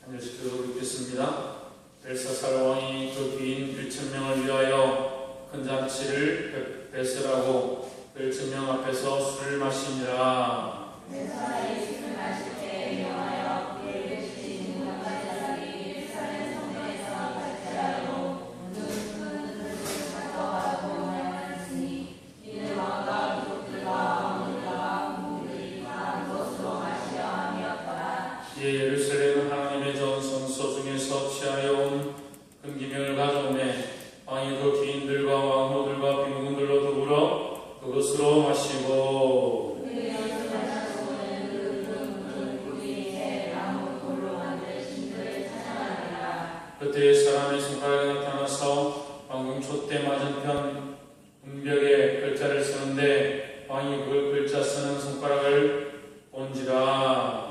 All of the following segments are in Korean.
안녕하십니까. 읽겠습니다. 벨사살 왕이 그 귀인 1,000명을 위하여 큰 잔치를 베스라고 그 1,000명 앞에서 술을 마시니라. 벨사살이 술을 마실 때 명하여 그를 배치는 각각 자들이 예루살렘 성전에서 발제하여 문들을 가져가라고 말하였으니 이는 왕과 귀족들과 왕들과 공들이 다 그것으로 마시려 함이었더라. 이에 예루살렘은 하나님의 전성소 중에서 취하여 온 금기명을 가져오매 왕이 그 귀인들과 왕후들과 빈궁들로 더불어 그것으로 마시고 그때 사람의 손가락이 나타나서 왕궁 촛대 맞은편 문벽에 글자를 쓰는데 왕이 그 글자 쓰는 손가락을 본지라.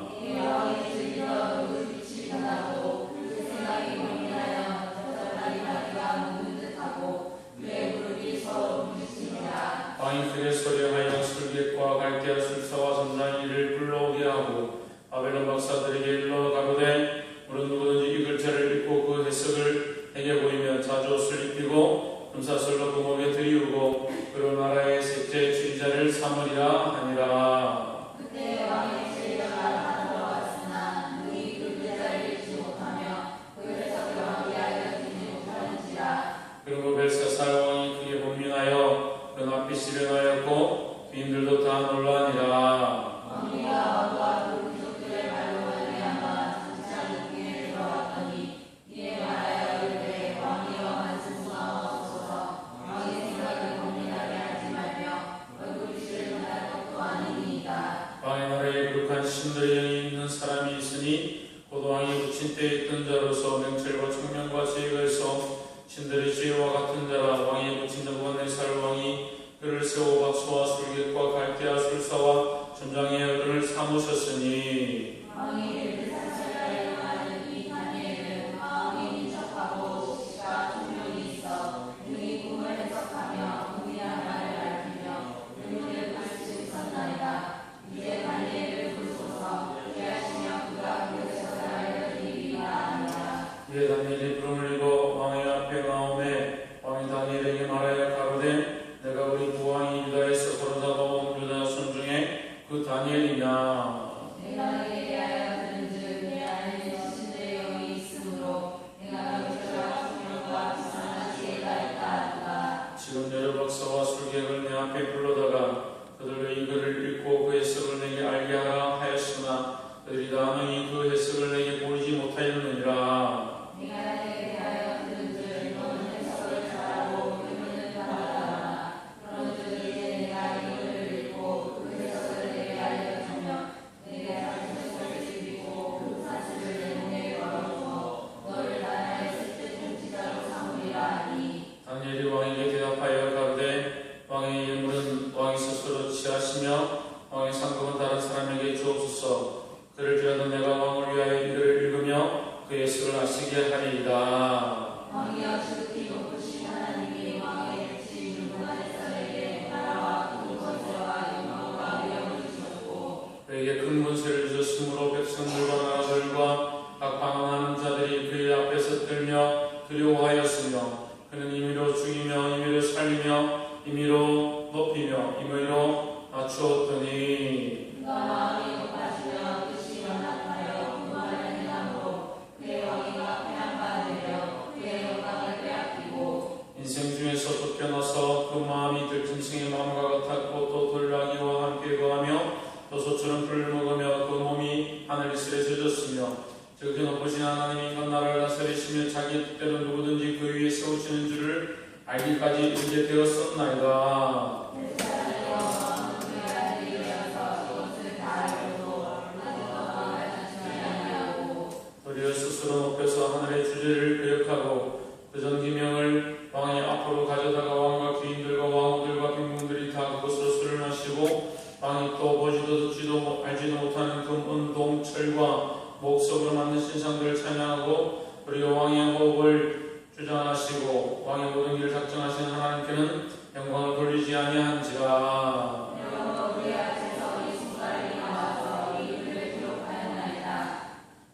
왕이 크게 소리하여 술객과 갈대아 술사와 점장이를 불러오게 하고 바벨론 박사들에게 일러 가로되 물은 누구든지 이 글자를 읽고 그 해석을 내게 보이면 자주 옷을 입히고 금사슬로 그 목에 들이우고 그로 나라의 셋째 주인자를 삼으리라 하니라. 그때 왕의 제자가 들어왔으나 누이 그 글자를 읽지 못하며 그 해석을 왕에게 알려주지 못하는지라. 그리고 벨사살 왕이 크게 분민하여 그 낯빛이 변하였고 귀인들도 다 놀라니라. 왕비가 왕과 그 귀족들의 말로 말미암아 장차 궁에 들어갔더니 이에 말하여 이르되 왕이여 만승무하옵소서. 왕의 생각을 고민하게 하지 말며 얼굴빛을 변할 것도 아니니이다. 왕의 나라에 거룩한 신들의 영이 있는 사람이 있으니 곧 왕이 붙인 때에 있던 자로서 명철과 청명과 지혜가 있어 신들의 지혜와 같은 자라. 왕이 붙인 느부갓네살 왕이 그를 세워 박수와 술객과 갈대아 술사와 점장의 어른을 삼으셨으니 왕이 벨사살에 행하는 이 다니엘은 마음이 민첩하고 지식과 총명이 있어 능히 꿈을 해석하며 은밀한 말을 알피며 의문을 풀 수 있었나이다. 이제 다니엘을 부르소서. 그렇게 하시며 그가 그 해석을 알려드리리라 하니라. 이에 다니엘이 부름을 입어 왕의 앞에 나오매 왕이 다니엘에게 말하여 가로되 내가 우리 부왕이 유다에서 사로잡아온 유다 자손 중에 그 다니엘이냐. 내가 너에게 대하여 들은즉 내 안에 신들의 영이 있으므로 내가 명철과 총명과 비상한 지혜가 있다 하도다. 지금 여러 박사와 술객을 내 앞에 불러다가 그들로 이 글을 읽고 그 해석을 내게 알게 하라 하였으나 그들이 다 능히 그 해석을 내게 보이지 못하였느니라. 내가 너에게 대하여 들은즉 너는 해석을 잘하고 의문을 받아라. 그런즉 이제 내가 이 글을 읽고 그 해석을 내게 알려주며 내게 사실을 주시고 그 사실을 내 몸에 걸어주어 너를 나라의 셋째 통치자로 삼으리라 하니. 다니엘이 왕에게 대답하여 가로되 왕의 예물은 왕이 스스로 취하시며 왕의 상급은 다른 사람에게 주옵소서. 그를 주어도 내가 왕을 위하여 이 글을 읽으며 그 해석을 아시게 하리이다. 왕이여 지극히 높으신 하나님이 왕의 백신 느부갓네살에게 나라와 큰 권세와 영광과 위엄을 주셨고 그에게 큰 권세를 주셨으므로 백성들과 나라들과 각 방황하는 자들이 그의 앞에서 떨며 두려워하였으며 그는 임의로 죽이며 임의로 살리며 임의로 높이며 임의로 낮추었더니 그가 마음이 높아지며 뜻이 연합하여 분노를 행함으로 그의 왕위가 패한바되며 그의 영광을 빼앗기고 인생 중에서 쫓겨나서 그 마음이 들짐승의 마음과 같았고 또 돌나귀와 함께 거하며 또 소처럼 풀을 먹으며 그 몸이 하늘 이슬에 젖었으며 저기 높으신 하나님이 그 나라를 다스리시며 자기 뜻대로 누구든지 그 위에 세우시는 줄을 알기까지 이제 되었었나이다. 도리어 스스로 높여서 하늘의 주제를 거역하고 그 전기명을 왕의 앞으로 가져다가 왕과 귀인들과 왕후들과 빈궁들이 다 그것으로 술을 마시고 왕이 또 보지도 듣지도 알지도 못하는 금, 은, 동, 철과 목석으로 만든 신상들을 찬양하고 그리고 왕의 호흡을 주장하시고 왕의 모든 일을 작정하시는 하나님께는 영광을 돌리지 아니한지라. 우리 앞에서 이 손가락이 나와서 이 글을 기록하였나이다.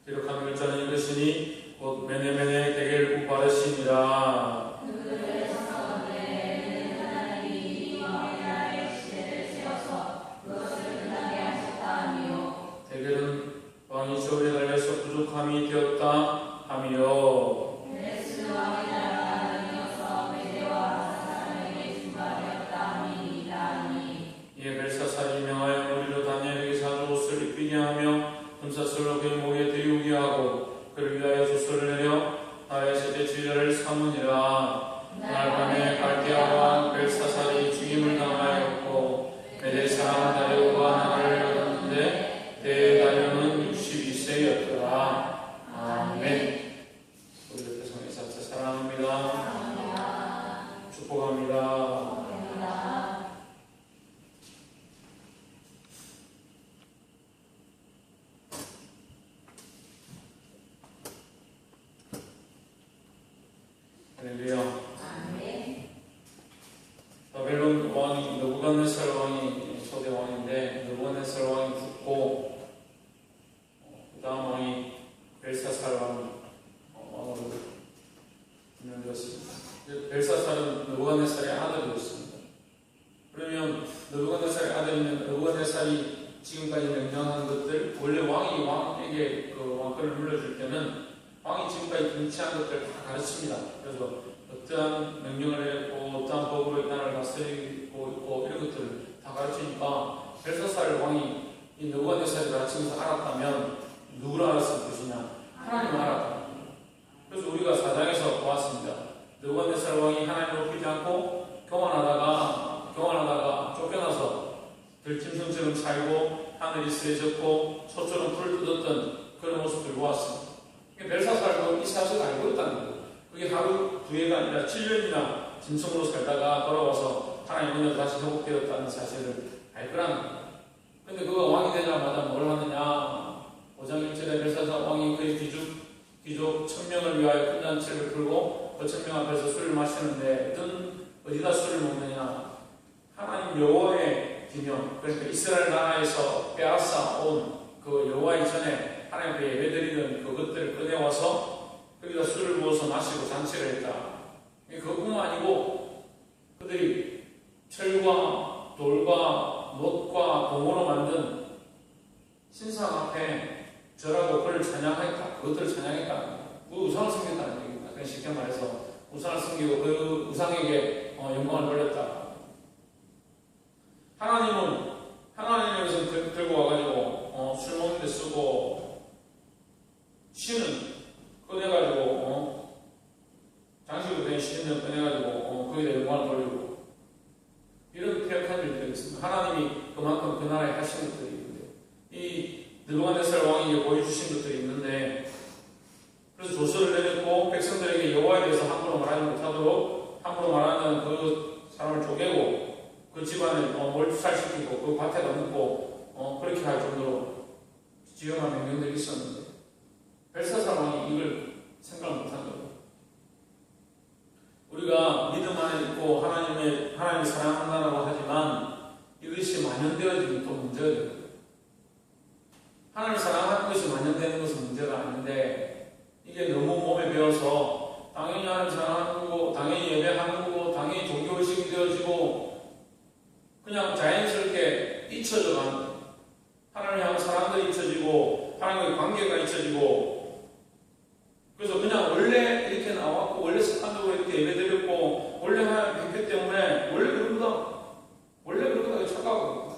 기록한 글자는 것이니 곧 메네메네 데겔 우바르시니라. 데겔은 왕이 저울에 달려서 부족함이 되었다 하며 이에 벨사살이 명하여 머리로 다니엘에게 사주 옷을 입히게 하며 금사슬로 그의 목에 들이우게 하고 그를 위하여 조서를 내려 나라의 세대 지휘자를 삼으니라. 그날 밤에 갈대아 왕 벨사살이 죽임을 당하였고 메대 사람 다리오가 나라를 얻었는데 대다리오는 62세였더라. 아멘. 우리 옆에 성에서 사랑합니다. 축복합니다. 할렐루야. 바벨론 왕이 느부갓네살 왕이 초대 왕인데 느부갓네살 왕이 죽고 그 다음 왕이 벨사살 왕으로 임명되었습니다. 벨사살은 느부갓네살의 아들이었습니다. 그러면 느부갓네살의 아들이면 느부갓네살이 지금까지 명령한 것들, 원래 왕이 왕에게 그 왕권을 물려줄 때는 왕이 지금까지 금치한 것들을 다 가르칩니다. 그래서 어떠한 명령을 했고 어떠한 법으로 이 나라를 다스리고 있고 이런 것들을 다 가르치니까 벨사살 왕이 이 느부갓네살을 가르치면서 알았다면 누구를 알았을 것이냐? 하나님을 알았다. 그래서 우리가 4장에서 보았습니다. 느부갓네살 왕이 하나님을 높이지 않고 교만하다가 쫓겨나서 들짐승처럼 살고 하늘이 세졌고 소처럼 풀을 뜯었던 그런 모습을 보았습니다. 벨사살도 이 사실을 알고 있다는 거예요. 그게 하루 두 해가 아니라 7년이나 짐승으로 살다가 돌아와서 하나님 은혜로 다시 회복되었다는 사실을 알 거라는 거예요. 근데 그가 왕이 되자마자 뭘 하느냐? 5장 1절에 벨사살 왕이 그의 귀족 1000명을 위하여 큰 잔치를 풀고 그 1000명 앞에서 술을 마시는데 어디다 술을 먹느냐? 하나님 여호와의 기념, 그러니까 이스라엘 나라에서 빼앗아 온 그 여호와 이전에 하나님께 예배드리는 그것들을 꺼내와서 거기다 술을 부어서 마시고 잔치를 했다. 그것뿐만 아니고 그들이 철과 돌과 못과 동으로 만든 신상 앞에 절하고 그를 찬양했다. 그것들을 찬양했다. 그 우상을 섬겼다는 얘기입니다. 그냥 쉽게 말해서 우상을 섬기고 그 우상에게 영광을 돌렸다. 하나님은 여기서 들고 와가지고 술 먹는 데 쓰고 신은 꺼내가지고 장식으로 된 신을 꺼내가지고 거기다 영광을 돌리고 이런 폐역한 일들이 있습니다. 하나님이 그만큼 그 나라에 하신 것들이 있는데 이 느부갓네살 왕이 보여주신 것들이 있는데 그래서 조서를 내렸고 백성들에게 여호와에 대해서 함부로 말하지 못하도록 함부로 말하는 그 사람을 쪼개고 그 집안을 몰살시키고 그 밭에다 묻고 그렇게 할 정도로 지엄한 명령들이 있었는데 벨사살 왕이 이걸 생각을 못한 거예요. 우리가 믿음 안에 있고 하나님을 사랑한다고 하지만 이것이 만연되어지면 또 문제가 돼요. 하나님을 사랑하는 것이 만연되는 것은 문제가 아닌데 이게 너무 몸에 배어서 당연히 하나님을 사랑하는 거고 당연히 예배하는 거고 당연히 종교의식이 되어지고 그냥 자연스럽게 잊혀져 가는 거예요. 하나님을 향한 사랑도 잊혀지고 하나님과의 관계가 잊혀지고 그래서 그냥 원래 이렇게 나왔고 원래 습관적으로 이렇게 예배드렸고 원래 하나님 뵙기 때문에 원래 그러다 착각하고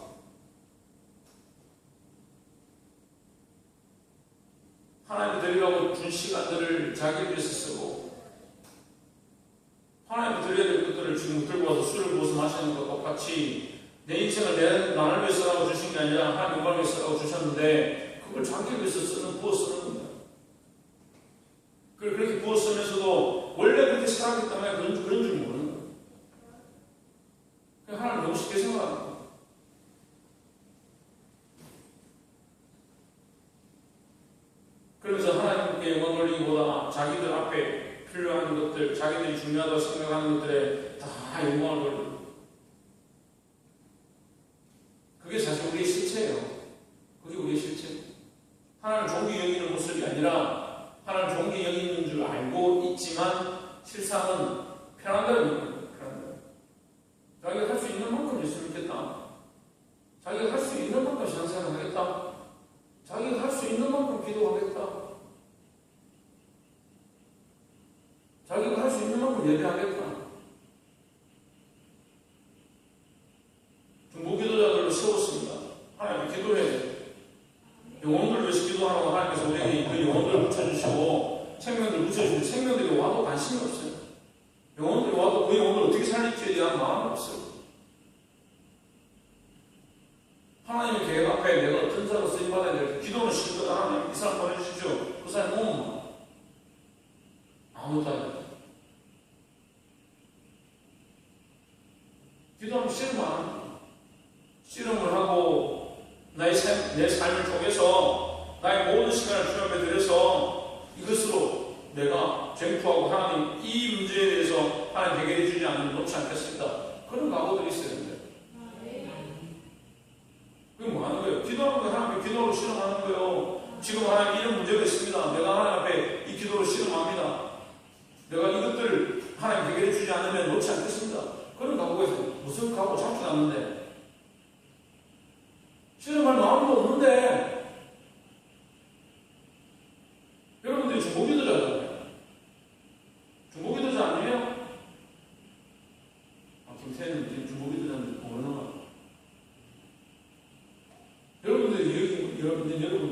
하나님 드리라고 준 시간들을 자기 위해서 쓰고 하나님 드려야 될 것들을 지금 들고 와서 술을 부어서 마시는 것과 똑같이 내 인생을 나를 위해서라고 주신 게 아니라 하나님 영광을 위해서라고 주셨는데 그걸 자기 위해서 부어 쓰는 겁니다. 그걸 그렇게 부어 쓰면서도 원래 그렇게 살았기 때문에 그런 줄 모르는 거예요. 하나님 너무 쉽게 생각하는 거예요. 그러면서 하나님께 영광 돌리기보다 자기들 앞에 필요한 것들, 자기들이 중요하다고 생각하는 것들에 다 영광을 돌리고 그게 사실 우리의 실체예요. 그게 우리의 실체. 하나님 종기 여기는 모습이 아니라 하나님 좋은 게 여기 있는 줄 알고 있지만 실상은 편한 대로 있는 거예요. 편한 대로. 자기가 할 수 있는 만큼 예수 믿겠다. 자기가 할 수 있는 만큼 신앙생활 하겠다. 자기가 할 수 있는 만큼 기도하겠다. 자기가 할 수 있는 만큼 예배하겠다. 중보기도자들로 세웠습니다. 하나님 기도해야 돼요. 영혼들 위해서 기도하라고 하나님께서 우리에게 그 영혼들을 붙여주시고 생명들을 붙여주시고 생명들이 와도 관심이 없어요. 영혼들이 와도 그 영혼을 어떻게 살릴지에 대한 마음이 없어요. 하나님의 계획 앞에 내가 어떤 자로 쓰임받아야 될 기도는 실컷 하나님 이 사람 보내주십시오. 그 사람 몸은 아무것도 안 해요. 기도하면 씨름 안 합니다. 씨름을 하고 내 삶을 통해서 나의 모든 시간을 주님 앞에 드려서 이것으로 내가 쟁투하고 하나님 이 문제에 대해서 하나님 해결해 주지 않으면 놓지 않겠습니다. 그런 각오들이 있어야 됩니다. 그게 뭐 하는 거예요? 기도하는 거예요. 하나님 기도로 실험하는 거예요. 지금 하나님 이런 문제가 있습니다. 내가 하나님 앞에 이 기도로 실험합니다. 내가 이것들을 하나님 해결해 주지 않으면 놓지 않겠습니다. 그런 각오가 있어요. 무슨 각오 잡지 않는데 실험할 마음도 없는데 여러분들이 중보기도자잖아요. 중보기도자 아니에요? 김태현님 중보기도자인지 모르는 거예요. 여러분들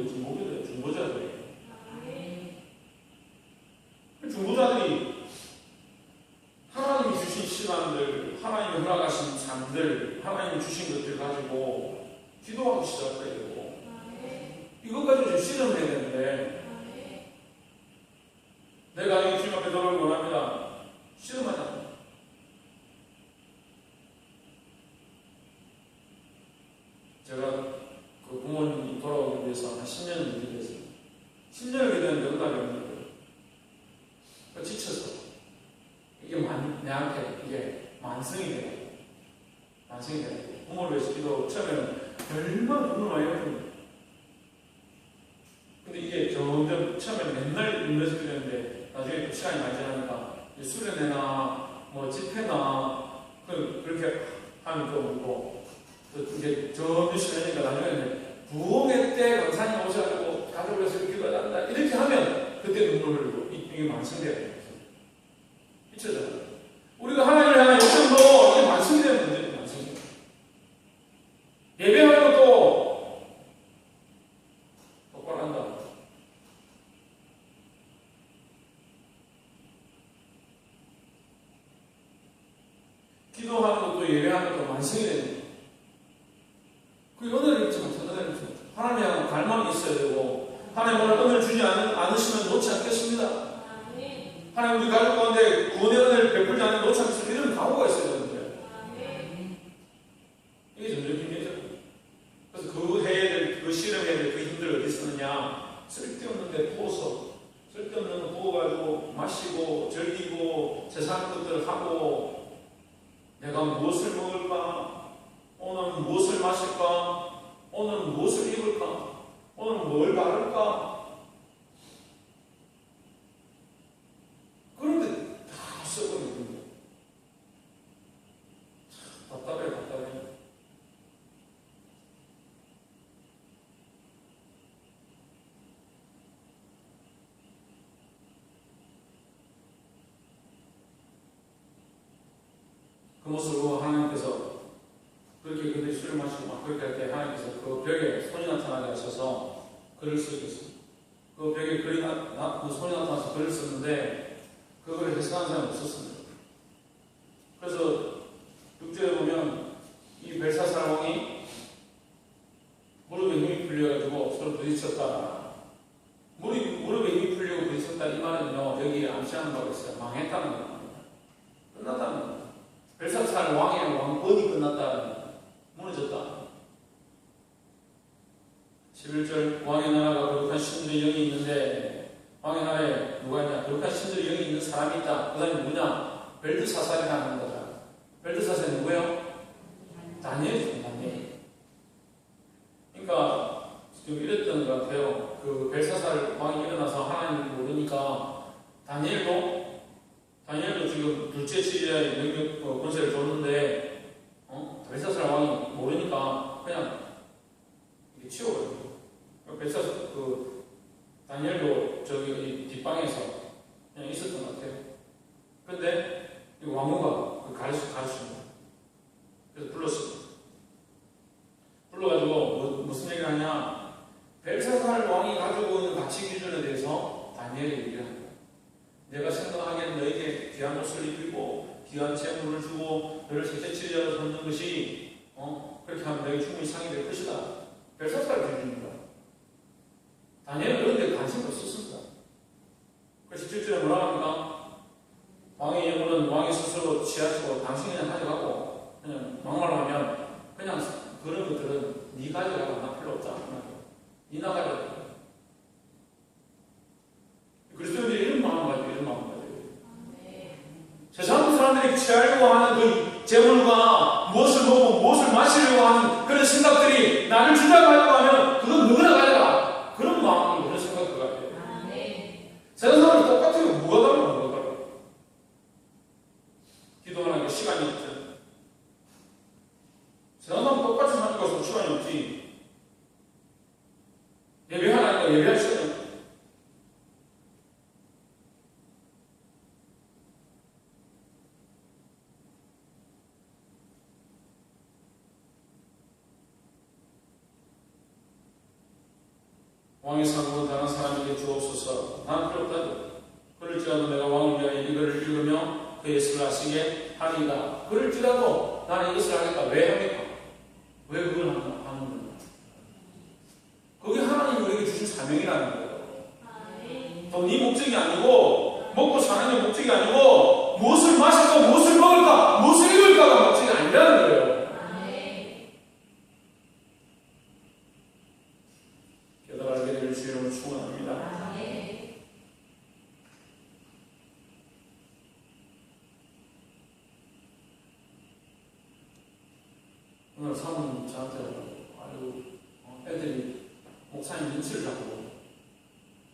중보기도예요. 중보자들이에요. 중보자들이 하나님이 주신 시간들, 하나님이 허락하신 삶들, 하나님이 주신 것들 가지고 기도하기 시작해야 되고 이것 가지고 좀 실험을 해야 되는데 내가 이 주님 앞에 돌아오길 원합니다. 실험하자. 제가 그 부모님 돌아오기 위해서 한 10년을 기도했어요. 10년을 기도했는데 응답이 없는 거예요. 지쳐서 이게 내한테 이게 만성이 돼요. 만성이 돼요. 부모를 위해서 기도 처음에는 얼마나 눈물 많이 흘립니다. 근데 이게 점점 처음에는 맨날 울면서 기도했는데 나중에 또 시간이 많이 지나니까 수련회나 뭐 집회나 그렇게 하면 또 울고 또 이게 점점 시간이니까 나중에는 부흥회 때 강사님 오셔가지고 가족을 위해서 기도해야 한다 이렇게 하면 그때 눈물 흘리고 이게 만성돼요. 미쳐잖아요. 우리가 하나님을 향한 요청도 이게 만성이 되는 문제예요. 만성이. 예배하는 것도 똑바로 한다. 기도하는 것도 예배하는 것도 만성이 되는 거예요. 그 은혜를 잊지 못한다. 하나님 향한 갈망이 있어야 되고 하나님 오늘 은혜를 주지 않으시면 놓지 않겠습니다. 하나님 우리 가족 가운데 구원의 은혜를 베풀지 않으면 놓지 않겠습니다. 이런 각오가 있어야 되는데 이게 점점 힘들죠. 그래서 그 해야 될, 그 실험해야 될 그 힘들 어디 있었느냐. 쓸데없는 데 부어서 쓸데없는 거 부어가지고 마시고 즐기고 세상 것들을 하고 내가 무엇을 먹을까? 오늘 무엇을 마실까? 오늘 무엇을 입을까? 오늘 뭘 바를까? 그런데 다 써버리는 거예요. 답답해. 그 모습으로 하나님께서 그렇게 그들이 술을 마시고 막 그렇게 할 때 하나님께서 그 벽에 손이 나타나게 하셔서 글을 쓰겠습니다. 그 벽에 그 손이 나타나서 글을 썼는데 그걸 해석하는 사람이 없었습니다. 그래서 6절에 보면 이 벨사살 왕이 무릎에 힘이 풀려가지고 서로 부딪혔다. 무릎에 힘이 풀리고 부딪혔다 이 말은요 여기 암시하는 바가 있어요. 망했다는 겁니다. 끝났다는 겁니다. 벨사살 왕의 왕권이 끝났다. 무너졌다. 11절 왕의 나라가 거룩한 신들의 영이 있는데 왕의 나라에 누가 있냐? 거룩한 신들의 영이 있는 사람이 있다. 그 사람이 누구냐? 벨드사살이라는 거다. 벨드사살이 누구예요? 다니엘이죠. 다니엘. 그러니까 좀 이랬던 것 같아요. 그 벨사살 왕이 일어나서 하나님을 모르니까 다니엘도 저기 이 뒷방에서 그냥 있었던 것 같아요. 근데 이 왕후가 가르칩니다. 그래서 불렀습니다. 불러가지고 무슨 얘기를 하냐? 벨사살 왕이 가지고 있는 가치 기준에 대해서 다니엘이 얘기를 합니다. 내가 생각하기에는 너에게 귀한 옷을 입히고 귀한 재물을 주고 너를 셋째 치리자로 삼는 것이 그렇게 하면 너에게 충분히 상이 될 것이다. 벨사살 기준입니다. 다니엘은 그런 데 관심이 없었습니다. 그래서 실제로 뭐라 합니까? 왕의 예물은 왕이 스스로 취하시고 당신이 그냥 가져가고 그냥 막말로 하면 그냥 그런 것들은 네 가져가고 나 필요 없다. 네 나가져가. 그리스도인들이 이런 마음 가지고 이런 마음 가지고 세상 사람들이 취하려고 하는 그 재물과 무엇을 먹고 무엇을 마시려고 하는 그런 생각들이 나를 주장하려고 하면 그건 누구나 가져가. 그런 마음으로 그런 생각을 가져요. 세상 사람이 똑같아요. 뭐가 다르고 기도하는 게 시간이 없죠. 세상 사람 똑같이 사는 것으로 시간이 없지. 예배하라니까 예배할 시간이 없지. 왕의 상급은 다른 사람에게 주옵소서. 난 필요 없다고. 그럴지라도 내가 왕을 위하여 이거를 읽으며 그의 슬을 하시게 하리이다. 그럴지라도 나는 이것을 하겠다. 왜 합니까? 왜 그걸 하는 건가? 그게 하나님이 우리에게 주신 사명이라는 거예요. 돈이 목적이 아니고 먹고 사는 게 목적이 아니고 무엇을 마실까 무엇을 먹을까 무엇을 입을까가 목적이 아니라는 거예요. 깨달아 알게 될 주 이름을 축원합니다. 오늘 사모님 저한테 애들이 목사님 눈치를 잡고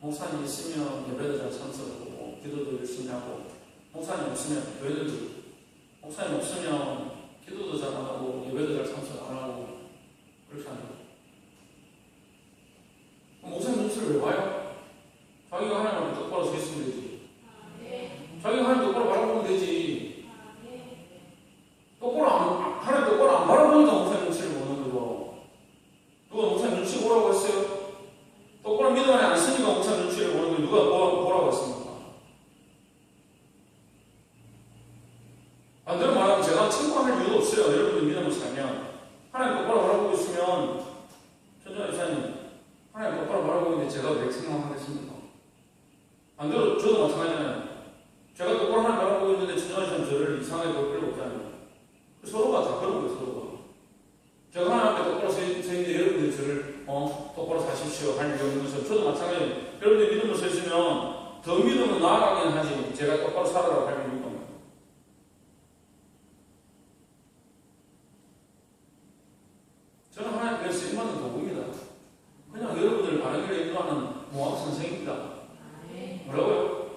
목사님 있으면 예배도 잘 참석하고 기도도 열심히 하고 목사님 없으면 교회들도 목사님 없으면 기도도 잘 안 하고 예배도 잘 참석 안 하고 그렇게 합니다. 목사님 눈치를 왜 봐요? 자기가 하나님 앞에 똑바로 서 있으면 되지. 자기가 하나님 똑바로 바라보면 되지. 하나님 똑바로 안 바라보니까 목사님 눈치를 보는 거고. 누가 목사님 눈치 보라고 했어요? 똑바로 믿음 안에 안 쓰니까 목사님 눈치를 보는 거 누가 보라고 했습니까? 반대로 말하면 제가 친구할 이유도 없어요. 여러분들 믿음을 살면 하나님 똑바로 바라보고 있으면 천천히 이사님 하나님 똑바로 바라보고 있는데 제가 왜 생각하겠습니까? 반대로 저도 마찬가지잖아요. 제가 똑바로 하나님 바라보고 있는데 천천히 이사님 저를 이상하게 볼 필요가 없잖아요. 서로가 다 그런 거예요. 서로가. 제가 하나님 앞에 똑바로 서 있는데 여러분들이 저를 똑바로 사십시오 할 일이 없는 것은 저도 마찬가지예요. 여러분들이 믿음으로 서 있으면 더 믿음으로 나아가긴 하지 제가 똑바로 살아라고 할 일이 없는 거예요. 저는 하나님께 쓰임받는 도구입니다. 그냥 여러분들 바른 길에 인도하는 몽학 선생입니다. 뭐라고요?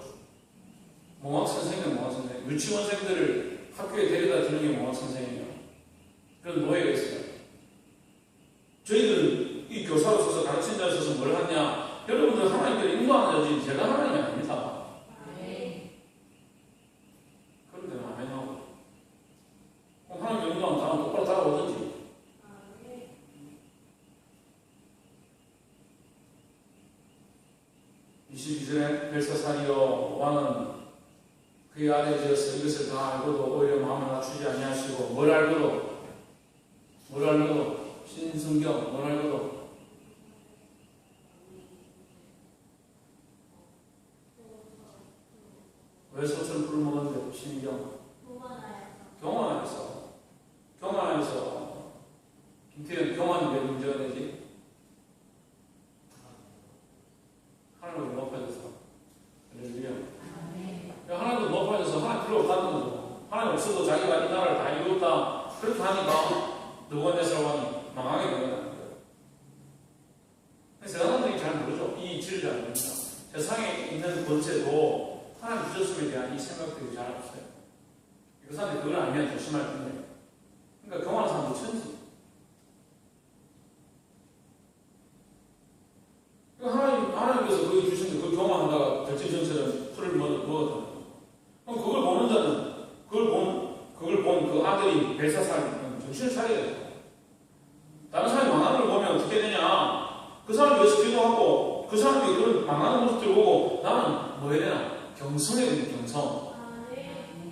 몽학 선생은 몽학 선생. 유치원생들을 학교에 데려다 주는 게 몽학 선생이에요. 그런 노예가 있어요. 저희들은 이 교사로서서 가르친 자로서서 뭘 하냐? 여러분들 하나님께 인도하는 자지 제가 하나님이 아닙니다. 그런데 아멘하고 하나님 인도하면 다음 똑바로 따라오든지. 22절에 벨사살이여 왕은 그의 아내 지어서 이것을 다 알고도 오히려 마음을 낮추지 아니하시고 뭘 알고도 신성경 뭘 알고도 왜 소처럼 꿀 먹었는데 신경 교만하여서 김태현 교만이 왜 문제가 되지? 하나님을 높아져서 하나님도 높아져서 하나님 필요 없다는 거죠. 하나님 없어도 자기가 이 나라를 다 이루었다 그렇게 하니까 느부갓네살 망하게 되는 거예요. 세상 사람들이 잘 모르죠. 이 이치를 잘 모릅니다. 세상에 있는 권세도 하나님 주셨음에 대한 이 생각들이 잘 없어요. 그 사람들이 그걸 알면 조심할 텐데. 그러니까 경험하는 사람도 천지. 하나님께서 그게 주신 짐승처럼 풀을 먹었다. 그럼 그걸 보는 자는 그걸 본 그 아들이 벨사살은 정신을 차려야 돼. 다른 사람이 망하는 걸 보면 어떻게 되냐? 그 사람이 위해서 기도하고 그 사람이 그런 망하는 모습들을 보고 나는 뭐 해야 되나? 경성해야 되는 경성.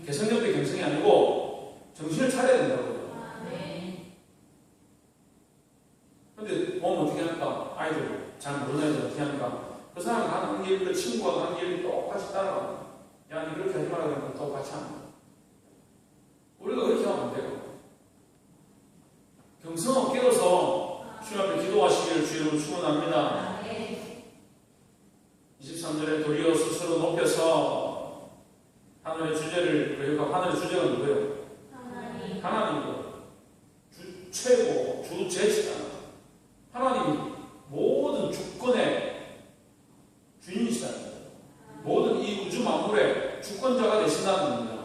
개성적인 경성이 아니고 정신을 차려야 된다고요. 근데 보면 어떻게 합니까? 아이들 잘 모르는 애들 어떻게 합니까? 그 사람이 가는 길, 그 친구가 가는 길을 똑같이 따라가. 야, 니 그렇게 하지 말라 그러면 똑같이 합니다. 우리가 그렇게 하면 안 돼요. 경성을 깨워서 주님 앞에 기도하시기를 주의로 축원합니다. 23절에 도리어 스스로 높여서 하늘의 주제를, 그러니까 하늘의 주제가 누구예요? 하나님이고 최고 주제시다. 하나님이 모든 주권의 주인이시다. 모든 이 우주 만물의 주권자가 되신다는 겁니다.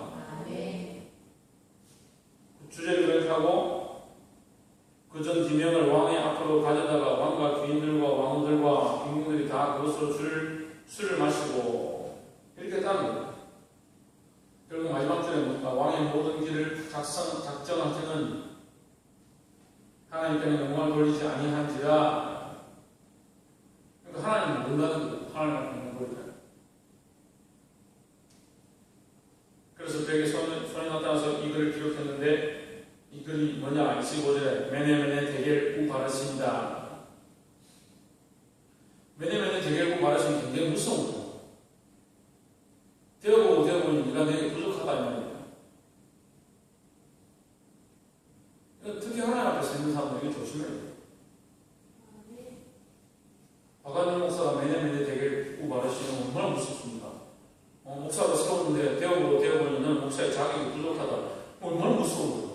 주제를 그렇게하고 그 전 기명을 왕의 앞으로 가져다가 왕과 귀인들과 왕후들과 빈궁들이 다 그것으로 술을 마시고 이렇게 했다는 거예요. 결국 마지막 줄에 뭡니까? 왕의 모든 길을 작정하시는 하나님께는 영광을 돌리지 아니한지라. 그러니까 하나님은 모른다는 거예요. 하나님 앞에 영광을 돌리자. 그래서 벽에 손이 나타나서 이 글을 기록했는데 이 글이 뭐냐? 25절에 메네메네 데겔 우 바르십니다. 메네메네 데겔 우 바르시면 굉장히 무서운 거예요. 되어보니 네가 내게 부족하다 이 말입니다. 특히 하나님 앞에 있는 사람들이 조심해야 돼요. 박완영 목사가 메네메네 데겔 우 바르시면 얼마나 무섭습니까? 목사가 세웠는데 되어보니 너는 목사의 자격이 부족하다. 얼마나 무서운 거예요.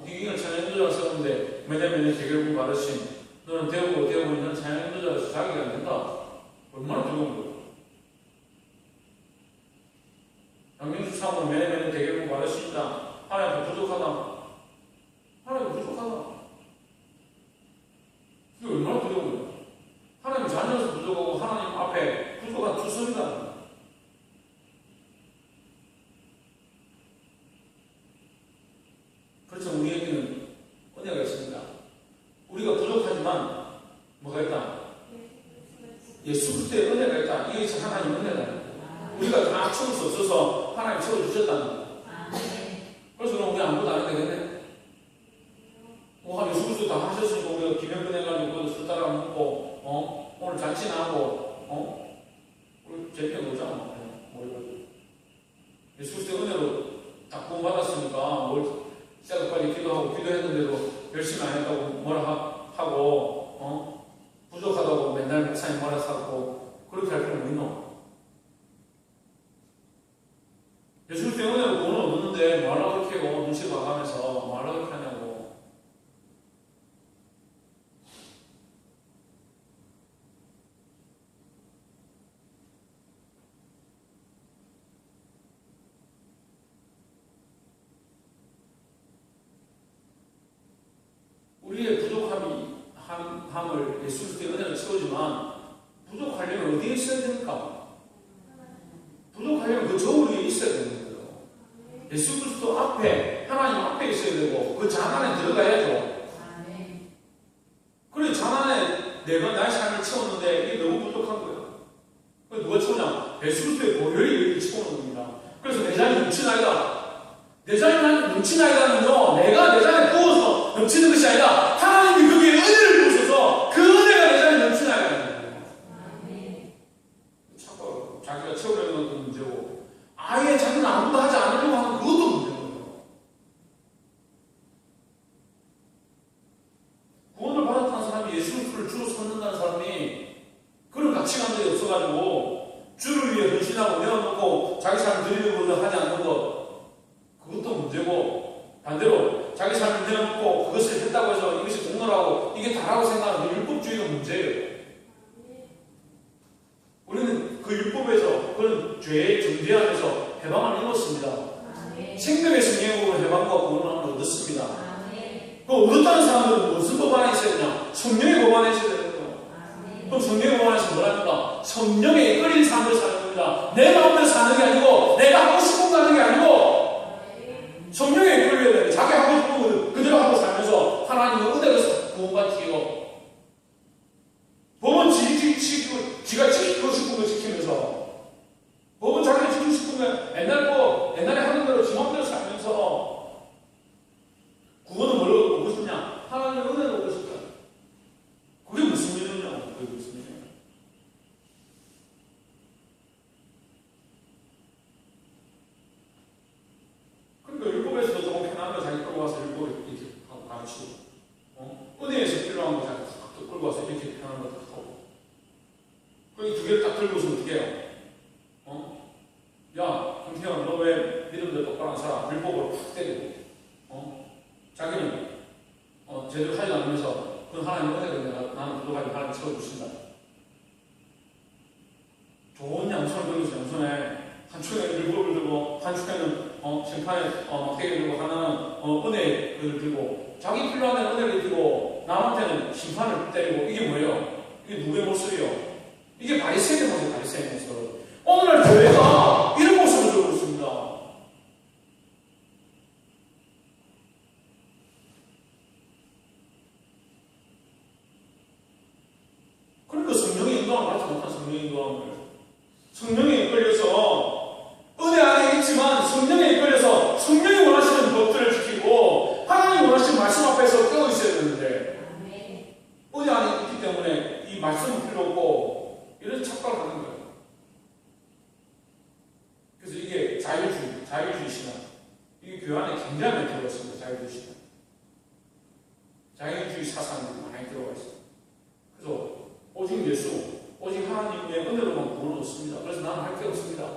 희귀를 찬양 인도자를 세웠는데 메네메네 데겔 우 바르심 너는 되어보니 너는 찬양 인도자로서 자격이 안 된다. 얼마나 두려운 거예요. 양명주 참으로 메네메네 데겔 우 바르심이다. 하나님 앞에 부족하다. 하나님 부족하다. 이게 얼마나 두려운 거예요. 하나님 자녀로서 부족하고 하나님 앞에 부족한 투성이다. 그렇죠. 우리에게는 은혜가 있습니다. 우리가 부족하지만 뭐가 있다? 예수 그리스도의 은혜가 있다. 이게 하나님 은혜다. 우리가 다 채울 수 없어서 하나님 채워주셨다는 거예요. 그래서 그럼 우리 아무것도 안 해도 되겠네? 예수 그리스도 다 하셨으니까 우리가 기념권 해가지고 술 따라 먹고 오늘 잔치나 하고 우리 재미가 놀잖아. 예수 그리스도의 은혜로 딱 구원받았으니까 시작을 빨리 기도하고 기도했는데도 열심히 안 했다고 뭐라 하고 부족하다고 맨날 목사님 뭐라 하고 그렇게 할 필요는 있노? 예수 그리스도의 은혜로 구원을 얻었는데 뭐하려고 그렇게 하고 눈치 봐가면서 뭐하려고 그렇게 하냐고. 우리의 부족함을 예수 그리스도의 은혜로 채우지만 부족하려면 어디에 있어야 됩니까? 부족하려면 그 저 우리에 있어야 되는 거예요. 예수 그리스도 앞에 하나님 앞에 있어야 되고 그 잔 안에 들어가야죠. 그래 잔 안에 내가 나의 삶을 채웠는데 이게 너무 부족한 거예요. 누가 채우냐? 예수 그리스도의 보혈이 이렇게 채우는 겁니다. 그래서 내 잔이 넘치나이다. 내 잔이 넘치나이다는요, 내가 내 잔에 부어서 넘치는 것이 아니라 하나님이 거기에 은혜를 부으셔서 그 은혜가 내 잔에 넘치나이다는 거예요. 자꾸 자기가 채우려는 것도 문제고 아예 자기는 아무도 하지 않으려고 하는 그것도 문제거든요. 구원을 받았다는 사람이 예수 그리스도를 주로 섬는다는 사람이 그런 가치관들이 없어가지고 주를 위해 헌신하고 내어놓고 자기 삶을 드리는 것을 하지 않는 것, 그것도 문제고, 반대로 자기 삶을 내어놓고 그것을 했다고 해서 이것이 공로라고 이게 다라고 생각하는 그 율법주의가 문제예요. 우리는 그 율법에서 그런 죄의 정죄 안에서 해방을 입었습니다. 생명의 성령으로 해방과 구원을 얻었습니다. 그 얻었다는 사람들은 무슨 법 안에 있어야 되냐? 성령의 법 안에 있어야 되는 거예요. 그럼 성령의 법 안에서 뭘 합니까? 살면서 성령에 이끌린 삶을 사는 겁니다. 내 마음대로 사는 게 아니고 내가 하고 싶은 거 하는 게 아니고 성령에 이끌려야 돼요. 자기 하고 싶은 거 그대로 하고 살면서 하나님의 은혜로 구원받지요. 법은 지가 지키고 싶은 거 지키면서 법은 자기가 지키고 싶은 거 옛날에 하는 대로 지 마음대로 살면서 구원은 뭘 얻고 싶냐? 하나님의 은혜를 얻고 싶다. 그게 무슨 일이냐고. 그게 무슨 일이냐. 그러니까 율법에서도 조금 편한 거 자기 끌고 와서 율법을 이렇게 하고 가르치고 은혜에서 필요한 거 자기 또 끌고 와서 이렇게 편한 거 하고 이 두 개를 딱 들고서 어떻게 해요? 야, 김태현, 너 왜 믿음대로 똑바로 안 살아? 율법으로 팍 때리고 자기는 제대로 하지 않으면서 그건 하나님 은혜가 나는 그거 가지고 하나님 채워주신다. 좋은 양손을 들고서 양손에 한 축에는 율법을 들고 한 축에는 심판의 막대기를 들고 하나는 은혜를 들고 자기 필요한 데는 은혜를 들고 남한테는 심판을 때리고 이게 뭐예요? 이게 누구의 모습이요? 이게 바리새인의 모습, 바리새인의 모습. 오늘날 교회가 이런 모습을 보고 있습니다. 그러니까 성령의 인도함을 받지 못한 성령의 인도함을 성령에 이끌려서 은혜 안에 있지만 성령에 이끌려서 성령이 원하시는 법들을 지키고 하나님이 원하시는 말씀 앞에서 껴 있어야 되는데 은혜 안에 있기 때문에 이 말씀은 필요 없고 이런 착각을 하는 거예요. 그래서 이게 자유주의 신앙. 이게 교회 안에 굉장히 많이 들어가 있습니다. 자유주의 신앙. 자유주의 사상이 많이 들어가 있어요. 그래서 오직 예수, 오직 하나님의 은혜로만 구원을 얻습니다. 그래서 나는 할 게 없습니다.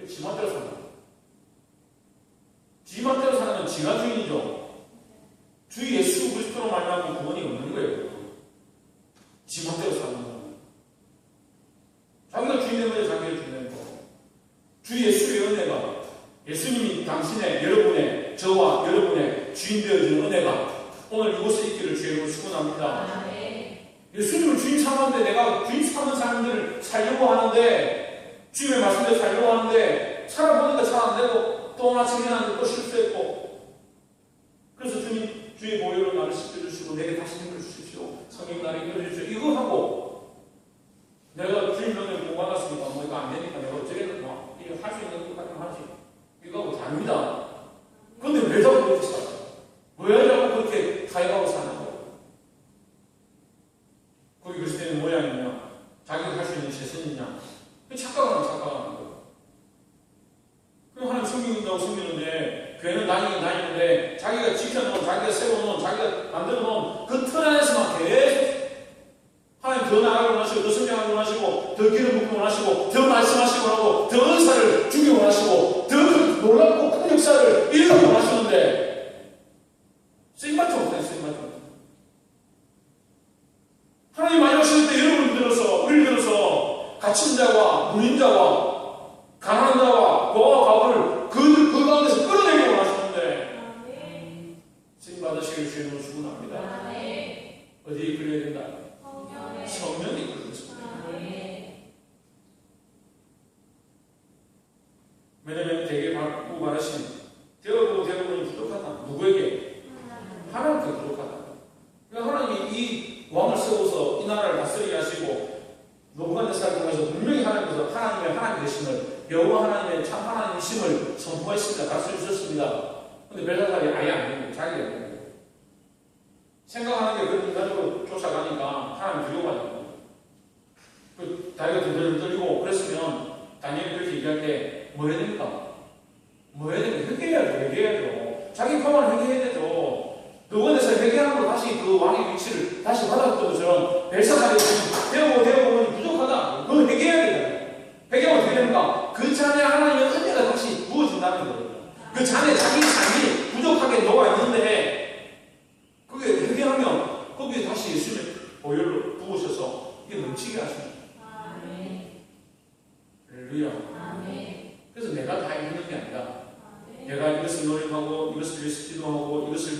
지 맘대로 산다. 지 맘대로 사는 건 지가 주인이죠. 주 예수 그리스도로 말미암아 구원이 없는 거예요. 지 맘대로 사는 거. 자기가 주인 되면 자기가 주인 되는 거. 주 예수의 은혜가 예수님이 당신의 여러분의 저와 여러분의 주인 되어주는 은혜가 오늘 이곳에 있기를 주의로 축원합니다. 예수님을 주인 삼았는데 내가 주인 삼은 사람들을 살려고 하는데 주님의 말씀대로 살려고 하는데 살아보니까 잘 안 되고 또 마치 일어났는데 또 실수했고 그래서 주의 보혈로 나를 씻겨주시고 내게 다시 힘을 주십시오. 성령 나를 이끌어주십시오. 이거 하고 내가 주님 명령을 못 받았으니까 뭐 이거 안 되니까 내가 어쩌겠는 뭐 이거 할 수 있는 것 같으면 하지. 이거 하고 다닙니다. 그런데 왜 자꾸 그렇게 살아요? 왜 자꾸 그렇게 가해가고 사는 거예요? 거기 그리스도인의 모양이냐? 자기가 할 수 있는 최선이냐? 착각하는 거예요. 그럼 하나님 섬기는다고 섬기는데 교회는 다니는데 자기가 지켜놓은, 자기가 세워놓은, 자기가 만들어놓은 그 틀 안에서만 계속 하나님 더 나아가기 원하시고 더 성장하기 원하시고 더 기름 붓기 원하시고 더 말씀하시고 원하고 더 은사를 주기 원하시고 더 놀랍고 큰 역사를 일으키기 원하시는데 쓰임받지 못해. 하나님 많이 오실 때 여러분을 들어서 우리를 들어서 갇힌 자와 무린 자와 가난한 자와 고아와 과부를 그 가운데서 끌어내기 원하시는데 쓰임받으시길 주님으로 축원합니다. 어디에 이끌려야 된다? 성령이 이끌렸습니다. 왜냐하면 대개 받고 말하신 되어도 대부분이 부족하다. 누구에게? 하나님께 부족하다. 그러니까 하나님이 이 왕을 세워서 이 나라를 다스리게 하시고 노부갓네살을 통해서 분명히 하나님께서 하나님 되심을 여호와 하나님의 참 하나님이심을 선포했습니다. 가르쳐 주셨습니다. 그런데 벨사살이 아예 안 되는 거예요. 자기가 되는 거예요. 생각하는 게 그런 인간적으로 쫓아가니까 하나님 두려워하니까 자기가 두려움을 떨리고 그랬으면 다니엘이 그렇게 얘기할 때 뭐 해야 됩니까? 뭐 해야 됩니까? 회개해야죠. 자기 평안을 회개해야 되죠. 노부갓네살 회개함으로 다시 그 왕의 위치를 다시 받았던 것처럼 벨사살이 되어보니 부족하다. 그걸 회개해야 돼요. 회개하면 어떻게 됩니까? 그 잔에 하나님의 은혜가 다시 부어진다는 거예요. 그 잔에 자기 삶이 부족하게 녹아있는데 그게 회개하면 거기에 다시 예수님의 보혈로 부으셔서 이게 넘치게 하십니다. 할렐루야. 그래서 내가 다 있는 게 아니라 내가 이것을 노력하고 이것을 위해서 기도하고 이것을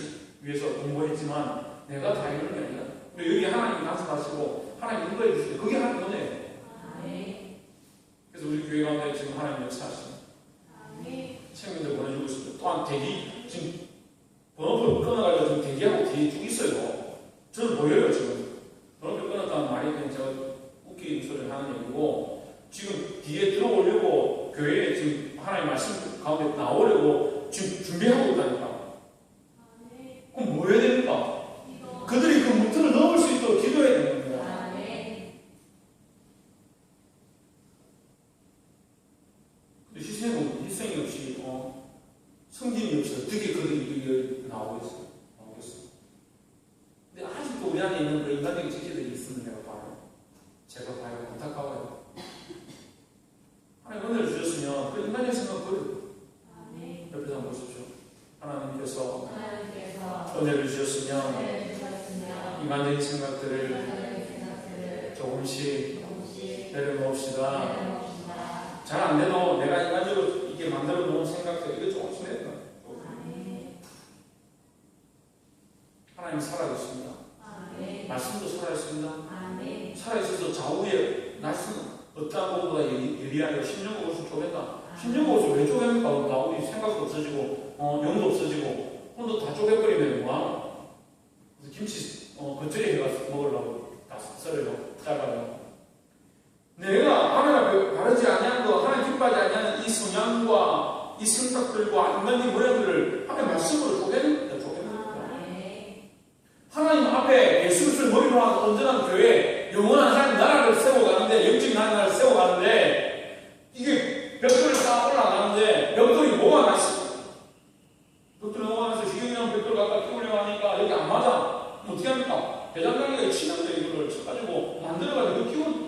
위해서 공부했지만 내가 다 이루는 게 아니라 여기 하나님이 말씀하시고 하나님 인도해 주시고 그게 하나님 은혜예요. 우리 교회 가운데 지금 하나님 역사하십니다. 청년들 보내주고 있습니다. 또한 대기, 지금 번호표를 끊어가지고 지금 대기하고 뒤에 쭉 있어요. 저는 보여요, 지금. 번호표 끊었다는 말이 그냥 제가 웃기는 소리를 하는 얘기고, 지금 뒤에 들어오려고 교회에 지금 하나님 말씀 가운데 나오려고 지금 준비하고 있다니까. 그럼 뭐 해야 됩니까? 그들이 그 문틀을 넘을 수 있도록 기도해야 되는 겁니다. 근데 희생이 없이, 성김이 없이 어떻게 그들이 나오겠어요? 근데 아직도 우리 안에 있는 그 인간적인 지체들이 있으면 내가 봐요. 제가 봐요. 안타까워요. 하나님 은혜를 주셨으면 그 인간적인 생각 버려요. 옆에서 한번 보십시오. 하나님께서 은혜를 주셨으면 인간적인 생각들을 조금씩 내려놓읍시다. 잘 안 돼도 내가 인간적으로 이게 만들어 놓은 생각들 이거 조금씩 내려놔요. 하나님 살아계십니다. 말씀도 살아있습니다. 살아있어서 좌우에 날씨는 어떠한 것보다 예리하게 심령과 옷을 쪼갠다. 심령과 옷을 왜 쪼갭니까? 우리 생각도 없어지고 영도 없어지고 혼도 다 쪼개버리면 뭐하노? 김치 겉절이 해가지고 먹으려고 다 썰어요. 잘라요. 내가 하나님과 바르지 아니한 거, 하나님 기뻐하지 아니하는 이 성향과 이 생각들과 인간의 모양들을 하나님 말씀으로 쪼개는 겁니다. 하나님 앞에 예수 그리스도를 머리로 한 온전한 교회, 영원한 하나님 나라를 세워가는데, 영적인 나라를 세워가는데, 이게 벽돌이 쌓아 올라가는데, 벽돌이 뭐가 많습니까? 벽돌이 넘어가면서 희경이랑 벽돌 갖다 끼우려고 하니까 여기 안 맞아. 그럼 어떻게 합니까? 대장장이가 치는데 이거를 쳐가지고 만들어가지고 끼우는.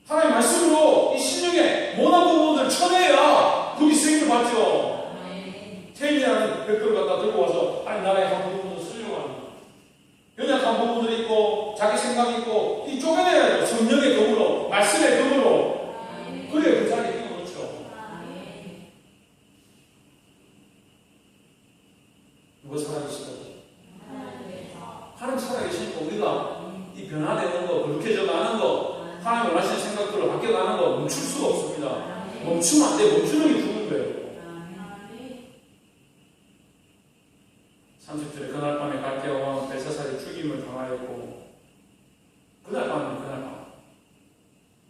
하나님 말씀으로 이 신령의 모난 부분을 쳐내야 거기 쓰임을 받죠. 태인이라는 벽돌을 갖다 들고 와서 하나님 나라의 한 부분을 쓰려고 합니다. 연약한 부분들이 있고 자기 생각이 있고 이 쪼개내야죠. 성령의 검으로, 말씀의 검으로. 그래야 그 자리에 끼워놓죠. 누가 살아계시다고? 하나님 살아계시니까 우리가 이 변화되는 거, 거룩해져 가는 거, 하나님 원하시는 생각들로 바뀌어가는 거 멈출 수가 없습니다. 멈추면 안 돼. 멈추는 게 죽은 거예요. 30절에 그날 밤에 갈대아 왕 벨사살이 죽임을 당하였고, 그날 밤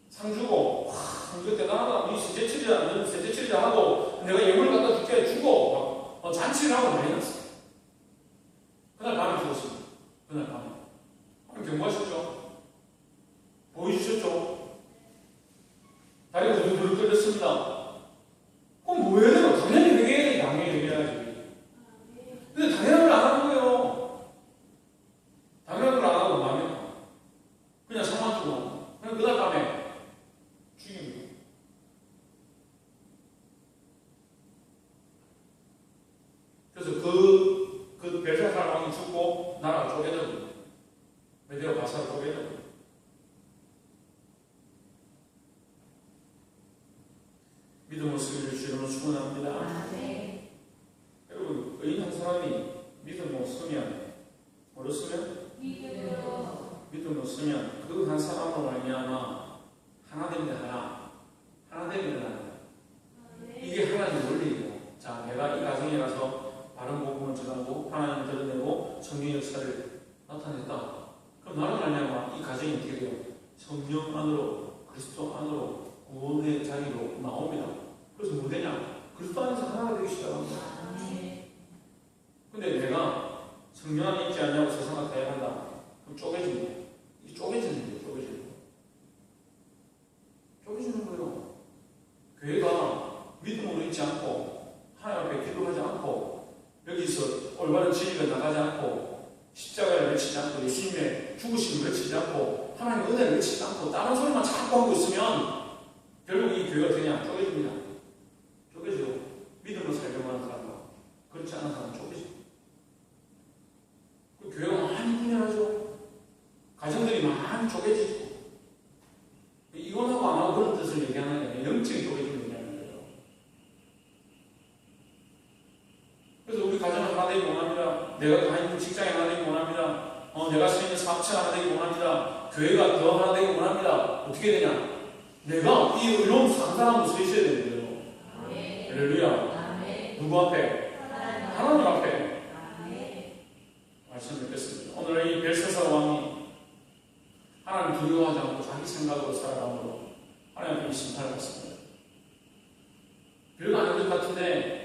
상 주고, 이거 대단하다. 이 세제칠이야. 너는 세제칠이야 하고 내가 예물을 갖다 줄게 주고 막 잔치를 하고 난리 났어요. 그날 밤에 죽었습니다. 그날 밤에 경고하셨죠? 보여주셨죠? 다리가 두루두루 떨렸습니다. 그럼 뭐 해야 되나? 당연히 회개해야 돼. 당연히 회개해야지. 근데 당연한 걸 안 하는 거예요. 당연한 걸 안 하고 뭐 합니까? 그냥 상만 주고 그냥 그날 밤에 죽입니다. 그래서 그 벨사살 왕이 죽고 나라가 쪼개져버립니다. 메디아 바사가 쪼개져버립니다. 믿음으로 쓰기를 주님으로 축원합니다. 여러분, 의인 한 사람이 믿음으로 쓰면 뭐로 쓰면? 믿음으로 쓰면 그 한 사람으로 말미암아 하나 됩니다. 하나 됩니다. 이게 하나님의 원리이고, 자, 내가 이 가정에 가서 바른 복음을 전하고 하나님을 드러내고 성령의 역사를 나타냈다. 그럼 나로 말미암아 이 가정이 어떻게 돼요? 성령 안으로, 그리스도 안으로 구원의 자리로 나옵니다. 그래서 뭐 되냐? 그리스도 안에서 하나가 되기 시작합니다. 근데 내가 성령 안에 있지 않냐고 세상을 다양한다. 그럼 쪼개집니다. 이 쪼개지는 거예요. 쪼개지는 거예요. 교회가 믿음으로 있지 않고 하나님 앞에 기도하지 않고 여기서 올바른 진리가 나가지 않고 십자가를 외치지 않고 예수님의 죽으심을 외치지 않고 하나님의 은혜를 외치지 않고 다른 소리만 자꾸 하고 있으면 결국 이 교회가 그냥 쪼개집니다. 쪼개지고 믿음으로 살려고 하는 사람과 그렇지 않은 사람은 쪼개집니다. 그 교회가 많이 분열하죠. 가정들이 많이 쪼개지고 이혼하고 안 하고 그런 뜻을 얘기하는 게 아니라 영적인 쪼개짐을 얘기하는 거예요. 그래서 우리 가정은 하나 되기 원합니다. 내가 가 있는 직장에 하나 되기 원합니다. 내가 쓰는 사업체가 하나 되기 원합니다. 교회가 더 하나 되기 원합니다. 어떻게 되냐? 내가 이 의로움 산 사람도 서 있어야 되는 거예요. 할렐루야. 누구 앞에? 하나님 앞에. 말씀 듣겠습니다. 오늘 이 벨사살 왕이 하나님 두려워하지 않고 자기 생각으로 살아감으로 하나님 앞에 심판을 받습니다. 별거 아닌 것 같은데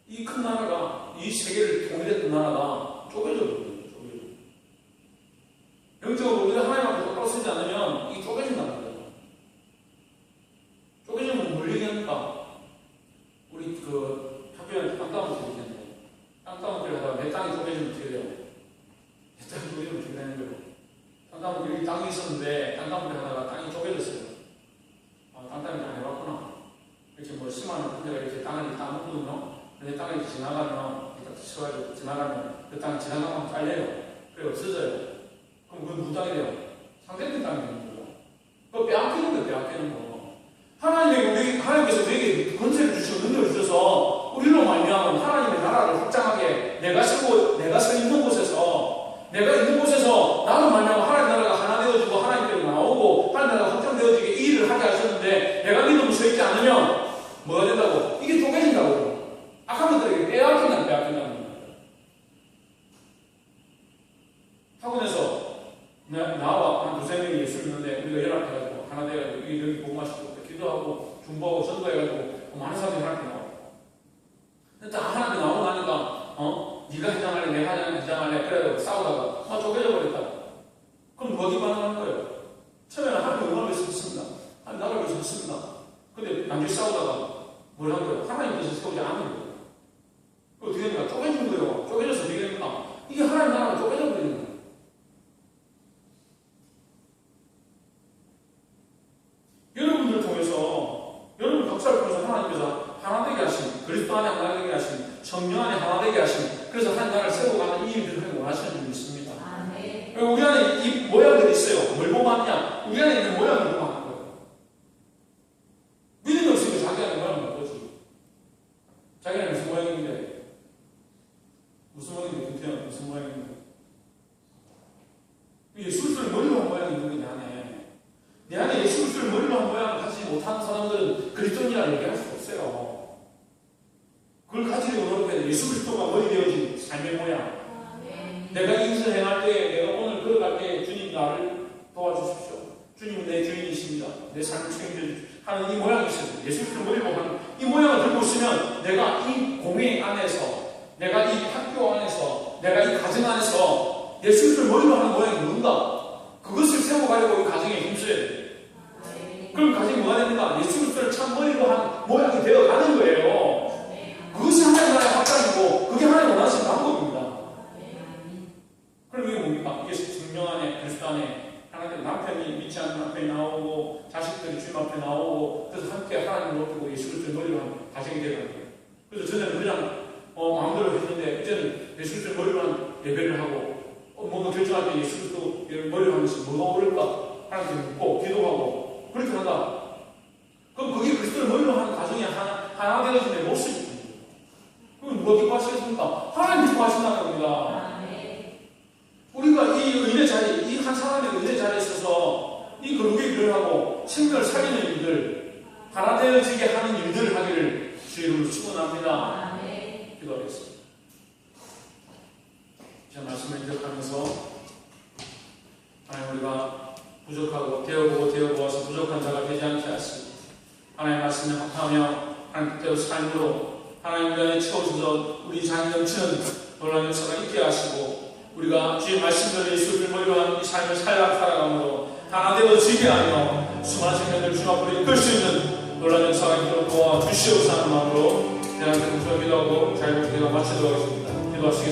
이 큰 나라가, 이 세계를 통일했던 나라가 쪼개져 버립니다. 영적으로 우리가 하나님 앞에 똑바로 서지 않으면 이 쪼개진다는 거예요. 쪼개지면 뭘 얘기합니까? 우리 학교에 땅따먹기 얘기하는데, 땅따먹기를 하다가 내 땅이 쪼개지면 어떻게 돼요? 내 땅이 쪼개지면 어떻게 되는 거예요? 땅따먹기, 여기 땅이 있었는데 땅따먹기를 하다가 땅이 쪼개졌어요. 땅따먹기 안 해봤구나. 이렇게 뭐 심한 군대가 이렇게 땅을 따먹거든요. 근데 땅이 지나가면, 쳐가지고 지나가면 그 땅이 지나가면 잘려요. 그래 없어져요. 그럼 그건 무당이 돼요. 상대편 땅이 되는 거예요. 그거 빼앗기는 거예요, 빼앗기는 거. 하나님께서 우리에게 권세를 주시고 능력을 주셔서 우리로 말미암아 하나님의 나라를 확장하게 내가 서 있는 곳에서 나로 말미암아 하나님 나라가 하나 되어지고 하나님께로 나오고 하나님 나라가 확장되어지게 이 일을 하게 하셨는데 내가 믿음을 서 있지 않으면 뭐가 된다고? 이게 쪼개진다고. 악한 것들에게 빼앗긴다는 거예요. 학원에서 나와 한 두세 명이 예수 믿는데 우리가 연합해가지고 하나 돼가지고 여기 복음하시고 기도하고 중보하고 전도해가지고 많은 사람들이 하나님께 나와. 근데 하나님께 나오고 나니까 네가 해장할래 내가 해장할래 그래도 싸우다가 쪼개져 버렸다. 그럼 어디 반응하는 거예요? 처음에는 하나님 응답을 했습니다. 하나님 나를 위해서 했습니다. 근데 나중에 싸우다가 뭘 한 거예요? 하나님께서 세우지 않은 거예요. 그 어떻게 됩니까? 쪼개진 거예요. 쪼개져서 어떻게 됩니까? 이게 하나님 나라가 쪼개져 버리는 거예요. 여러분들을 통해서, 여러분 각자를 통해서 하나님께서 하나 되게 하신, 그리스도 안에 하나 되게 하신, 성령 안에 하나 되게 하신, 그래서 하나님 나라를 세워가는 이 일들을 하기 원하시는 분이 있습니다. 우리 안에 이 모양들이 있어요. 뭘 보고 하느냐? 우리 안에 있는 모양을 보고 하는 거예요. 믿음이 없으면 자기 안에 모양을 못 보지. 자기 안에 무슨 모양인데? 무슨 모양인데? 무슨 모양인데? 예수를 머리로 한 모양이 있는 게 내 안에. 내 안에 예수를 머리로 한 모양을 가지지 못하는 사람들은 그리스도인이라고 얘기할 수 없어요. 그걸 가지려고 노력해야 돼. 예수 그리스도가 머리 되어진 삶의 모양. 내가 인생 행할 때, 내가 오늘 걸어갈 때 주님 나를 도와주십시오. 주님은 내 주인이십니다. 내 삶을 책임져 하는 이 모양이 있어요. 예수 그리스도 머리로 하는 이 모양을 들고 있으면 내가 이 공회 안에서, 내가 이 학교 안에서, 내가 이 가정 안에서 예수 그리스도 머리로 하는 모양이 뭔가 그것을 세워가려고 이 가정에 힘써야 돼요. 그럼 가정이 뭐가 됩니까? 예수 그리스도를 참 머리로 한 모양이 되어가는 거예요. 그것이 하나님 나라의 확장이고 그게 하나님 원하시는 방법입니다. 그럼 이게 뭡니까? 이게 성령 안에, 그리스도 안에 하나님 남편이 믿지 않는 남편이 나오고 자식들이 주님 앞에 나오고 그래서 함께 하나님을 높이고 예수 그리스도를 머리로 한 가정이 되는 거예요. 그래서 전에는 그냥 마음대로 했는데 이제는 예수 그리스도를 머리로 한 예배를 하고 뭔가 결정할 때 예수 그리스도를 머리로 하면서 뭐가 옳을까? 하나님께 묻고 기도하고 그렇게 한다. 그럼 그게 그리스도를 머리로 하는 가정이 하나 되어진 내 모습입니다. 그럼 누가 기뻐하시겠습니까? 하나님 기뻐하신다는 겁니다. 우리가 이 은혜 자리, 이 한 사람의 은혜 자리에 있어서 이 거룩의 일을 하고 생명을 살리는 일들, 하나 되어지게 하는 일들을 하기를 주의 이름으로 축원합니다. 기도하겠습니다. 제 말씀을 기억하면서 하나님 우리가 부족하고 되어보아서 부족한 자가 되지 않게 하시고 하나님 말씀에 합하며 하나님 뜻대로 삶으로 하나님 안에 채워주셔서 우리 자녀 넘치는 놀라운 역사가 있게 하시고 우리가 주의 말씀대로 예수를 머리로 한 이 삶을 살아감으로 하나 되어지게 하며 수많은 생명들 주 앞으로 이끌 수 있는 놀라운 역사가 있도록 도와주시옵소서 하는 마음으로 대한민국 기도하고 자유롭게 기도가 마치도록 하겠습니다. 기도하시겠습니다.